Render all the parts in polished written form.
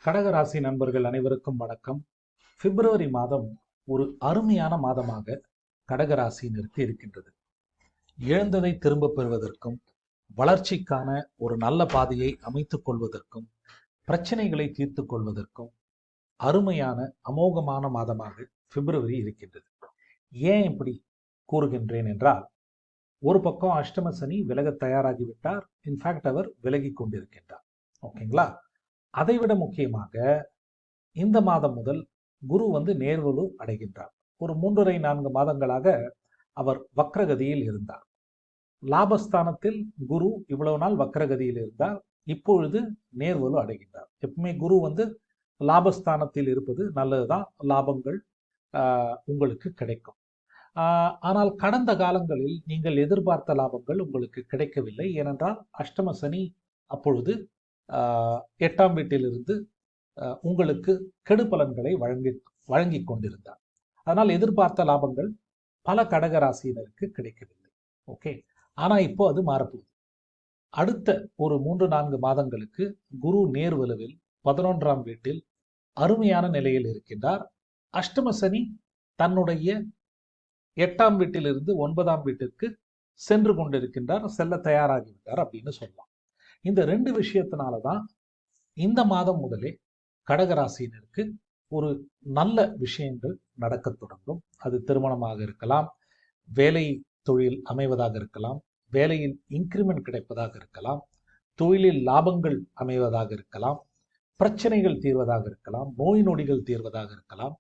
கடகராசி நண்பர்கள் அனைவருக்கும் வணக்கம். பிப்ரவரி மாதம் ஒரு அருமையான மாதமாக கடகராசியினருக்கு இருக்கின்றது. இழந்ததை திரும்ப பெறுவதற்கும், வளர்ச்சிக்கான ஒரு நல்ல பாதையை அமைத்துக் கொள்வதற்கும், பிரச்சனைகளை தீர்த்து கொள்வதற்கும் அருமையான அமோகமான மாதமாக பிப்ரவரி இருக்கின்றது. ஏன் இப்படி கூறுகின்றேன் என்றால், ஒரு பக்கம் அஷ்டம சனி விலக தயாராகிவிட்டார். இன்ஃபேக்ட் அவர் விலகி கொண்டிருக்கின்றார். ஓகேங்களா? அதைவிட முக்கியமாக இந்த மாதம் முதல் குரு நேர்வலு அடைகின்றார். ஒரு 3.5-4 மாதங்களாக அவர் வக்ரகதியில் இருந்தார். லாபஸ்தானத்தில் குரு இவ்வளவு நாள் வக்ரகதியில் இருந்தார். இப்பொழுது நேர்வலு அடைகின்றார். எப்பவுமே குரு லாபஸ்தானத்தில் இருப்பது நல்லதுதான். லாபங்கள் உங்களுக்கு கிடைக்கும். ஆனால் கடந்த காலங்களில் நீங்கள் எதிர்பார்த்த லாபங்கள் உங்களுக்கு கிடைக்கவில்லை. ஏனென்றால் அஷ்டம சனி அப்பொழுது 8ஆம் வீட்டிலிருந்து உங்களுக்கு கெடு பலன்களை வழங்கி கொண்டிருந்தார். அதனால் எதிர்பார்த்த லாபங்கள் பல கடகராசியினருக்கு கிடைக்கவில்லை. ஓகே, ஆனா இப்போ அது மாறப்போகுது. அடுத்த ஒரு 3-4 மாதங்களுக்கு குரு நேர்வலுவில் 11ஆம் வீட்டில் அருமையான நிலையில் இருக்கின்றார். அஷ்டம சனி தன்னுடைய 8ஆம் வீட்டிலிருந்து 9ஆம் வீட்டிற்கு சென்று கொண்டிருக்கின்றார், செல்ல தயாராகிவிட்டார் அப்படின்னு சொல்லலாம். இந்த 2 விஷயத்தினாலதான் இந்த மாதம் முதலே கடகராசியினருக்கு ஒரு நல்ல விஷயங்கள் நடக்க தொடங்கும். அது திருமணமாக இருக்கலாம், வேலை தொழில் அமைவதாக இருக்கலாம், வேலையில் இன்கிரிமெண்ட் கிடைப்பதாக இருக்கலாம், தொழிலில் லாபங்கள் அமைவதாக இருக்கலாம், பிரச்சனைகள் தீர்வதாக இருக்கலாம், நோய் நொடிகள் தீர்வதாக இருக்கலாம்.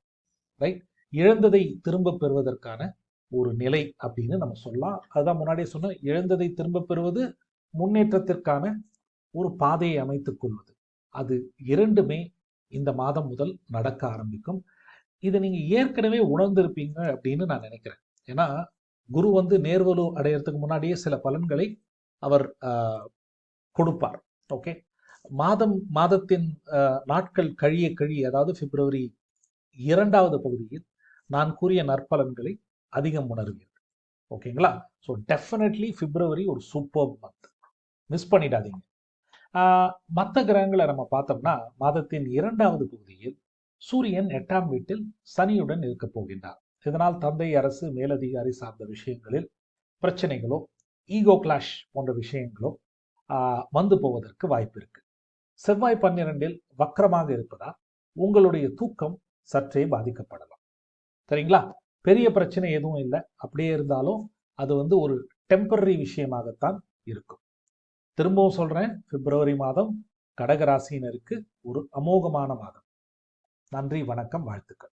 ரைட், இழந்ததை திரும்ப பெறுவதற்கான ஒரு நிலை அப்படின்னு நம்ம சொல்லலாம். அதுதான் முன்னாடியே சொன்ன, இழந்ததை திரும்ப பெறுவது, முன்னேற்றத்திற்கான ஒரு பாதையை அமைத்துக் கொள்வது, அது இரண்டுமே இந்த மாதம் முதல் நடக்க ஆரம்பிக்கும். இதை நீங்க ஏற்கனவே உணர்ந்திருப்பீங்க அப்படின்னு நான் நினைக்கிறேன். ஏன்னா குரு நேர்வலு அடையறதுக்கு முன்னாடியே சில பலன்களை அவர் கொடுப்பார். ஓகே, மாதத்தின் நாட்கள் கழிய கழிய, அதாவது பிப்ரவரி 2வது பகுதியில் நான் கூறிய நற்பலன்களை அதிகம் உணர்வீர்கள். ஓகேங்களா? ஸோ டெஃபினெட்லி பிப்ரவரி ஒரு சூப்பர் மந்த், மிஸ் பண்ணிடாதீங்க. மற்ற கிரகங்களை நம்ம பார்த்தோம்னா, மாதத்தின் 2வது பகுதியில் சூரியன் 8ஆம் வீட்டில் சனியுடன் இருக்க போகின்றார். இதனால் தந்தை, அரசு, மேலதிகாரி சார்ந்த விஷயங்களில் பிரச்சனைகளோ, ஈகோ கிளாஷ் போன்ற விஷயங்களோ வந்து போவதற்கு வாய்ப்பு இருக்கு. செவ்வாய் 12இல் வக்ரமாக இருப்பதால் உங்களுடைய தூக்கம் சற்றே பாதிக்கப்படலாம். சரிங்களா? பெரிய பிரச்சனை எதுவும் இல்லை. அப்படியே இருந்தாலும் அது ஒரு டெம்பரரி விஷயமாகத்தான் இருக்கும். திரும்பவும் சொல்றேன், பிப்ரவரி மாதம் கடகராசியினருக்கு ஒரு அமோகமான மாதம். நன்றி, வணக்கம், வாழ்த்துக்கள்.